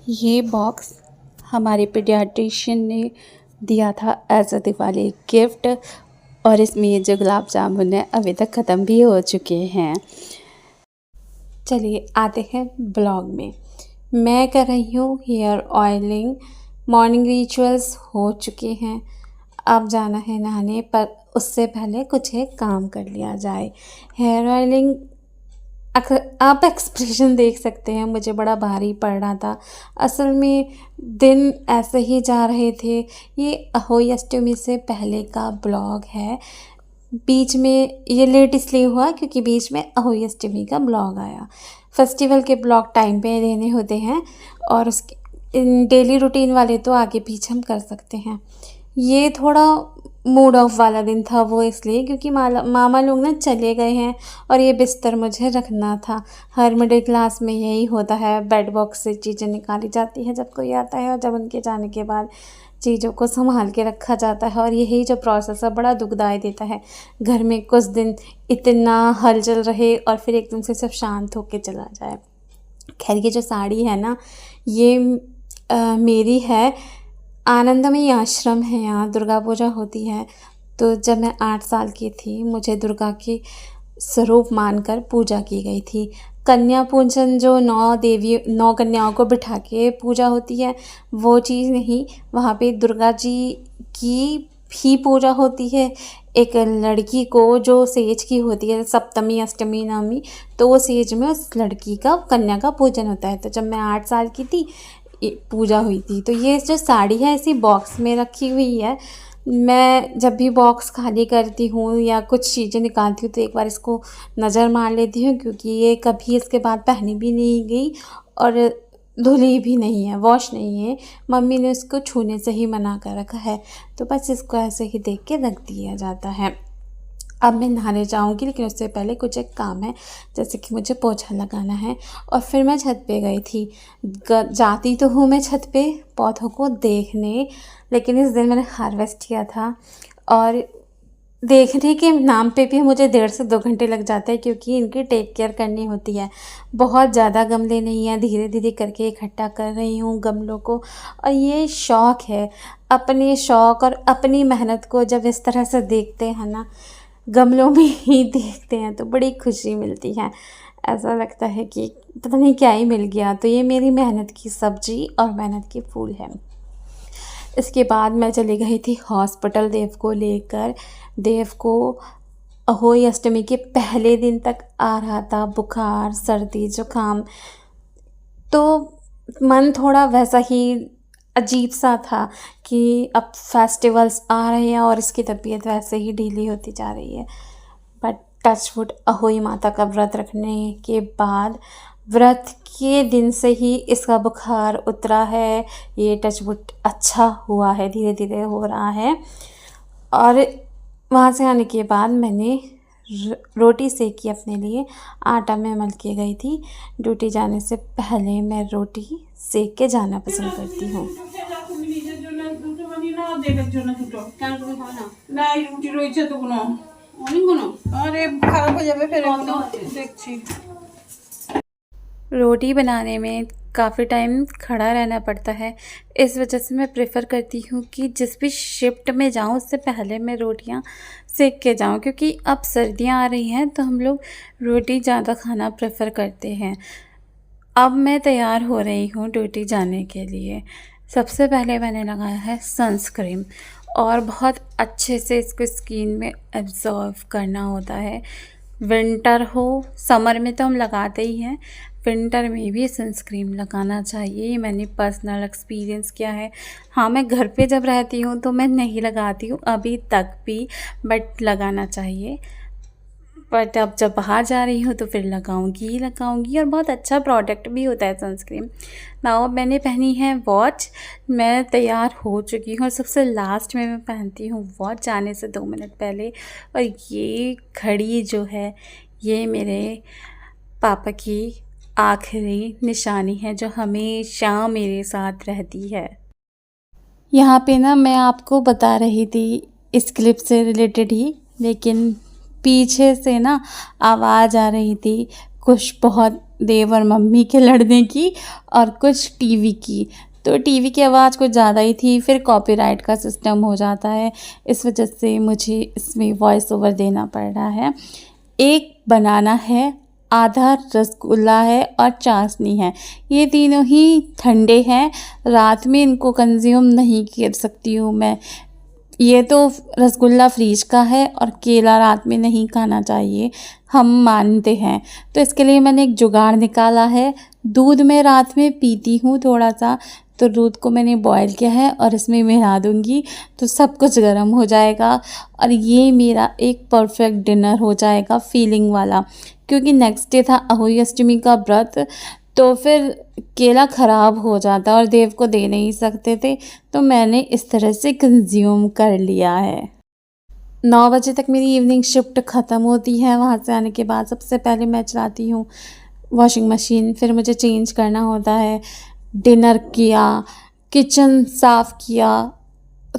ये बॉक्स हमारे पीडियाट्रिशियन ने दिया था एज अ दिवाली गिफ्ट और इसमें ये जो गुलाब जामुन है अभी तक ख़त्म भी हो चुके हैं। चलिए आते हैं ब्लॉग में। मैं कर रही हूँ हेयर ऑयलिंग। मॉर्निंग रिचुअल्स हो चुके हैं, अब जाना है नहाने, पर उससे पहले कुछ एक काम कर लिया जाए। हेयर ऑयलिंग आप एक्सप्रेशन देख सकते हैं, मुझे बड़ा भारी पड़ रहा था। असल में दिन ऐसे ही जा रहे थे। ये अहोई अष्टमी से पहले का ब्लॉग है। बीच में ये लेट इसलिए हुआ क्योंकि बीच में अहोई अष्टमी का ब्लॉग आया। फेस्टिवल के ब्लॉग टाइम पे देने होते हैं और उसके डेली रूटीन वाले तो आगे पीछे हम कर सकते हैं। ये थोड़ा मूड ऑफ वाला दिन था, वो इसलिए क्योंकि मामा लोग ना चले गए हैं और ये बिस्तर मुझे रखना था। हर मिडिल क्लास में यही होता है, बेड बॉक्स से चीज़ें निकाली जाती हैं जब कोई आता है और जब उनके जाने के बाद चीज़ों को संभाल के रखा जाता है। और यही जो प्रोसेस है बड़ा दुखदाई देता है। घर में कुछ दिन इतना हलचल रहे और फिर एकदम से सब शांत होके चला जाए। खैर, ये जो साड़ी है ना, ये मेरी है। आनंदमयी आश्रम है, यहाँ दुर्गा पूजा होती है। तो जब मैं 8 साल की थी, मुझे दुर्गा की स्वरूप मानकर पूजा की गई थी। कन्या पूजन जो 9 कन्याओं को बिठा के पूजा होती है, वो चीज़ नहीं, वहाँ पे दुर्गा जी की भी पूजा होती है। एक लड़की को जो सेज की होती है, सप्तमी अष्टमी नवमी, तो वो सेज में उस लड़की का कन्या का पूजन होता है। तो जब मैं 8 साल की थी, पूजा हुई थी। तो ये जो साड़ी है इसी बॉक्स में रखी हुई है। मैं जब भी बॉक्स खाली करती हूँ या कुछ चीज़ें निकालती हूँ तो एक बार इसको नज़र मार लेती हूँ, क्योंकि ये कभी इसके बाद पहनी भी नहीं गई और धुली भी नहीं है, वॉश नहीं है। मम्मी ने इसको छूने से ही मना कर रखा है, तो बस इसको ऐसे ही देख के रख दिया जाता है। अब मैं नहाने जाऊँगी, लेकिन उससे पहले कुछ एक काम है, जैसे कि मुझे पोछा लगाना है। और फिर मैं छत पे गई थी। जाती तो हूँ मैं छत पे पौधों को देखने, लेकिन इस दिन मैंने हार्वेस्ट किया था और देखने के नाम पे भी मुझे 1.5 से 2 घंटे लग जाते हैं, क्योंकि इनकी टेक केयर करनी होती है। बहुत ज़्यादा गमले नहीं हैं, धीरे धीरे करके इकट्ठा कर रही हूँ गमलों को। और ये शौक़ है, अपने शौक़ और अपनी मेहनत को जब इस तरह से देखते हैं ना, गमलों में ही देखते हैं, तो बड़ी खुशी मिलती है। ऐसा लगता है कि पता नहीं क्या ही मिल गया। तो ये मेरी मेहनत की सब्ज़ी और मेहनत के फूल हैं। इसके बाद मैं चली गई थी हॉस्पिटल देव को लेकर। देव को अहोई अष्टमी के पहले दिन तक आ रहा था बुखार, सर्दी, जुकाम। तो मन थोड़ा वैसा ही अजीब सा था कि अब फेस्टिवल्स आ रहे हैं और इसकी तबीयत वैसे ही ढीली होती जा रही है। बट टचवुड, अहोई माता का व्रत रखने के बाद, व्रत के दिन से ही इसका बुखार उतरा है। ये टचवुड अच्छा हुआ है, धीरे धीरे हो रहा है। और वहाँ से आने के बाद मैंने रोटी सेकी अपने लिए। आटा में मल के गई थी। ड्यूटी जाने से पहले मैं रोटी सेक के जाना पसंद करती हूँ। रोटी बनाने में काफ़ी टाइम खड़ा रहना पड़ता है, इस वजह से मैं प्रेफर करती हूँ कि जिस भी शिफ्ट में जाऊँ उससे पहले मैं रोटियाँ सेक के जाऊँ, क्योंकि अब सर्दियाँ आ रही हैं तो हम लोग रोटी ज़्यादा खाना प्रेफर करते हैं। अब मैं तैयार हो रही हूँ ड्यूटी जाने के लिए। सबसे पहले मैंने लगाया है सनस्क्रीन, और बहुत अच्छे से इसको स्किन में एब्जॉर्व करना होता है। विंटर हो, समर में तो हम लगाते ही हैं, विंटर में भी सनस्क्रीन लगाना चाहिए। ये मैंने पर्सनल एक्सपीरियंस किया है। हाँ, मैं घर पे जब रहती हूँ तो मैं नहीं लगाती हूँ अभी तक भी, बट लगाना चाहिए। बट अब जब बाहर जा रही हूँ तो फिर लगाऊंगी ही लगाऊंगी, और बहुत अच्छा प्रोडक्ट भी होता है सनस्क्रीन। नाउ मैंने पहनी है वॉच। मैं तैयार हो चुकी हूँ और सबसे लास्ट में मैं पहनती हूँ वॉच जाने से 2 मिनट पहले। और ये घड़ी जो है, ये मेरे पापा की आखिरी निशानी है जो हमेशा मेरे साथ रहती है। यहाँ पे ना मैं आपको बता रही थी इस क्लिप से रिलेटेड ही, लेकिन पीछे से ना आवाज़ आ रही थी कुछ बहुत देव और मम्मी के लड़ने की और कुछ टीवी की। तो टीवी की आवाज़ कुछ ज़्यादा ही थी, फिर कॉपीराइट का सिस्टम हो जाता है, इस वजह से मुझे इसमें वॉइस ओवर देना पड़ रहा है। एक बनाना है, आधा रसगुल्ला है और चाशनी है। ये तीनों ही ठंडे हैं, रात में इनको कंज्यूम नहीं कर सकती हूँ मैं। ये तो रसगुल्ला फ्रीज का है और केला रात में नहीं खाना चाहिए, हम मानते हैं। तो इसके लिए मैंने एक जुगाड़ निकाला है। दूध मैं रात में पीती हूँ थोड़ा सा, तो दूध को मैंने बॉयल किया है और इसमें मिला दूँगी, तो सब कुछ गर्म हो जाएगा और ये मेरा एक परफेक्ट डिनर हो जाएगा फीलिंग वाला। क्योंकि नेक्स्ट डे था अहोई अष्टमी का व्रत, तो फिर केला ख़राब हो जाता और देव को दे नहीं सकते थे, तो मैंने इस तरह से कंज्यूम कर लिया है। 9 बजे तक मेरी इवनिंग शिफ्ट ख़त्म होती है। वहाँ से आने के बाद सबसे पहले मैं चलाती हूँ वॉशिंग मशीन, फिर मुझे चेंज करना होता है। डिनर किया, किचन साफ़ किया,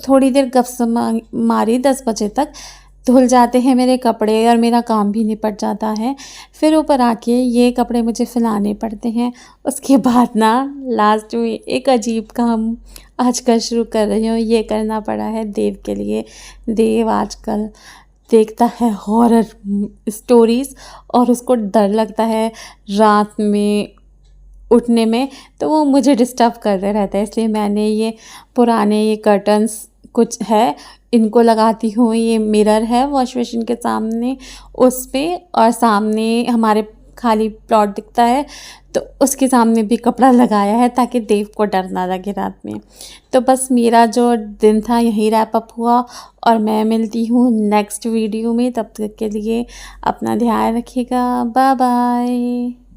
थोड़ी देर गपशप मारी, 10 बजे तक धुल जाते हैं मेरे कपड़े और मेरा काम भी निपट जाता है। फिर ऊपर आके ये कपड़े मुझे फैलाने पड़ते हैं। उसके बाद ना लास्ट में एक अजीब काम आजकल शुरू कर रही हूँ, ये करना पड़ा है देव के लिए। देव आजकल देखता है हॉरर स्टोरीज़ और उसको डर लगता है रात में उठने में, तो वो मुझे डिस्टर्ब करते रहता है। इसलिए मैंने ये पुराने ये कर्टन्स कुछ है, इनको लगाती हूँ। ये मिरर है वॉश बेसिन के सामने, उस पे, और सामने हमारे खाली प्लॉट दिखता है, तो उसके सामने भी कपड़ा लगाया है ताकि देव को डर ना लगे रात में। तो बस मेरा जो दिन था यहीं रैप अप हुआ और मैं मिलती हूँ नेक्स्ट वीडियो में। तब तक के लिए अपना ध्यान रखिएगा। Bye bye.